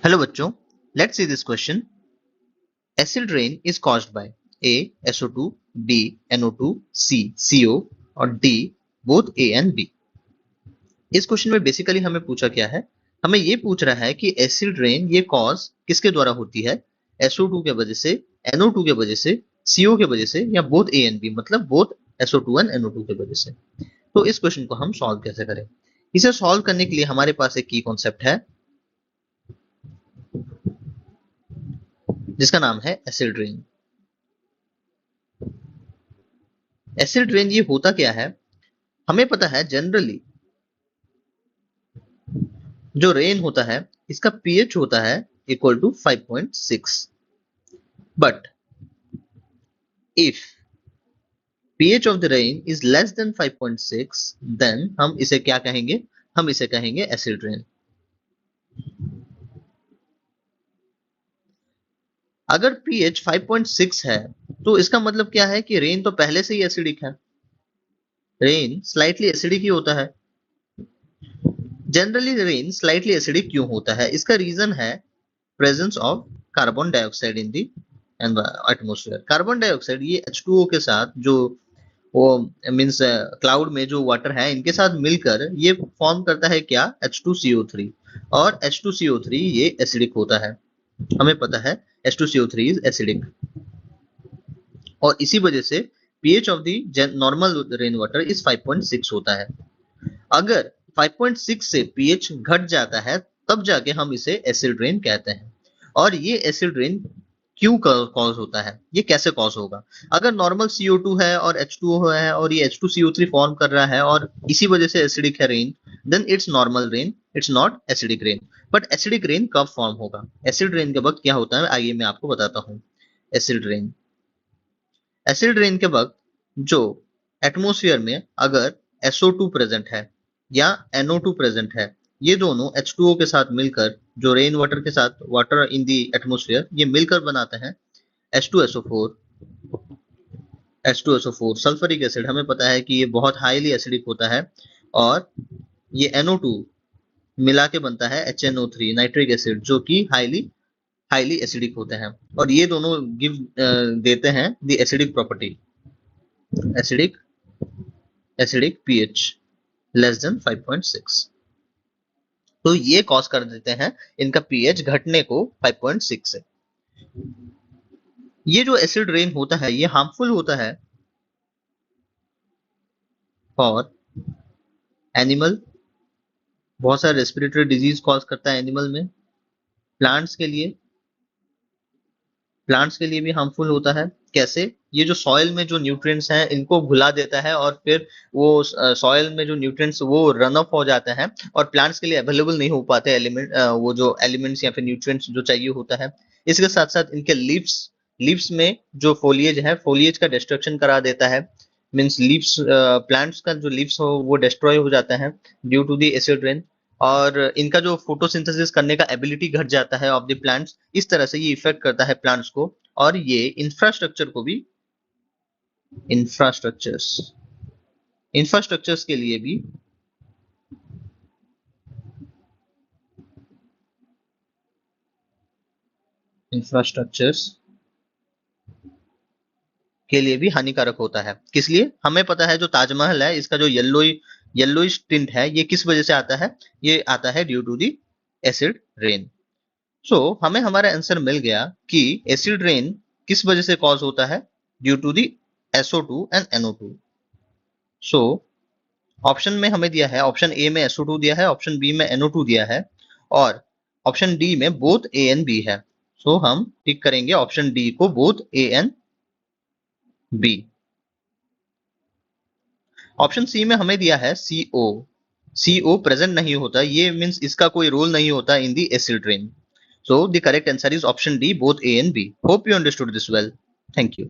Hello बच्चों, let's see this question. Acid rain is caused by A SO2, B NO2, C CO और D both A and B। इस question में basically हमें पूछा क्या है, हमें ये पूछ रहा है कि एसिड रेन ये कॉज किसके द्वारा होती है, SO2 के वजह से, NO2 के वजह से, CO के वजह से या बोथ A एंड B, मतलब बोथ SO2 एंड NO2 के वजह से। तो इस क्वेश्चन को हम सॉल्व कैसे करें? इसे सॉल्व करने के लिए हमारे पास एक की कॉन्सेप्ट है जिसका नाम है एसिड रेन। एसिड रेन ये होता क्या है, हमें पता है जनरली जो रेन होता है इसका pH होता है equal to 5.6, but if pH of the rain is less than 5.6 then हम इसे क्या कहेंगे, हम इसे कहेंगे एसिड रेन। अगर pH 5.6 है तो इसका मतलब क्या है कि रेन तो पहले से ही एसिडिक है, रेन स्लाइटली एसिडिक ही होता है। जनरली रेन स्लाइटली एसिडिक क्यों होता है, इसका रीजन है presence of carbon dioxide in the atmosphere. Carbon dioxide ये H2O के साथ जो वो मीन्स क्लाउड में जो वाटर है इनके साथ मिलकर ये फॉर्म करता है क्या, H2CO3। और H2CO3 ये एसिडिक होता है, हमें पता है H2CO3 इज एसिडिक। और इसी वजह से pH of the normal rain water is 5.6 होता है। अगर 5.6 से pH घट जाता है तब जाके हम इसे एसिड रेन कहते हैं। और ये एसिड रेन क्यों कॉज होता है, ये कैसे कॉज होगा? अगर नॉर्मल CO2 है और H2O है और ये H2CO3 फॉर्म कर रहा है और इसी वजह से एसिडिक है rain, then it's normal rain, it's not acidic rain. But acidic rain कब फॉर्म होगा? एसिड रेन के वक्त क्या होता है, आइए मैं आपको बताता हूँ। एसिड रेन के वक्त जो एटमोस्फियर में अगर SO2 प्रेजेंट है या NO2 प्रेजेंट है, ये दोनों H2O के साथ मिलकर जो रेन वाटर के साथ वाटर इन दी एटमोस्फियर ये मिलकर बनाते हैं H2SO4। H2SO4 सल्फरिक एसिड, हमें पता है कि ये बहुत हाईली एसिडिक होता है। और ये NO2 मिला के बनता है HNO3 नाइट्रिक एसिड, जो कि हाईली एसिडिक होते हैं। और ये दोनों गिव देते हैं the acidic property, acidic pH less than 5.6। तो ये कॉज कर देते हैं इनका pH घटने को 5.6 से। ये जो एसिड रेन होता है ये हार्मफुल होता है फॉर एनिमल, बहुत सारे रेस्पिरेटरी डिजीज कॉज करता है एनिमल में। प्लांट्स के लिए भी हार्मफुल होता है। कैसे? ये जो सॉइल में जो न्यूट्रिएंट्स हैं इनको भुला देता है और फिर वो सॉइल में जो न्यूट्रिएंट्स वो रन ऑफ हो जाते हैं और प्लांट्स के लिए अवेलेबल नहीं हो पाते एलिमेंट, वो जो एलिमेंट्स या फिर न्यूट्रिएंट्स जो चाहिए होता है। इसके साथ साथ इनके लीव्स में जो फोलिएज है, फोलिएज का डिस्ट्रक्शन करा देता है। मीन्स लीव्स, प्लांट्स का जो लीव्स हो वो डिस्ट्रॉय हो जाता है due to the acid rain. और इनका जो फोटोसिंथेसिस करने का एबिलिटी घट जाता है ऑफ द प्लांट्स। इस तरह से ये इफेक्ट करता है प्लांट्स को। और ये इंफ्रास्ट्रक्चर को भी, इंफ्रास्ट्रक्चर्स के लिए भी हानिकारक होता है। किस लिए? हमें पता है जो ताजमहल है इसका जो येलोइश टिंट है ये किस वजह से आता है, ये आता है due to the acid rain. So हमें हमारा आंसर मिल गया कि एसिड रेन किस वजह से कॉज होता है, due to the SO2 and NO2। So option में हमें दिया है, ऑप्शन ए में SO2 दिया है, ऑप्शन बी में NO2 दिया है और ऑप्शन डी में बोथ A एंड B है। सो हम टिक करेंगे ऑप्शन डी को, both A and B। Option C में हमें दिया है CO प्रेजेंट नहीं होता, ये मींस इसका कोई रोल नहीं होता in the acid rain. So the correct answer is option D, both A and B. Hope you understood this well. Thank you.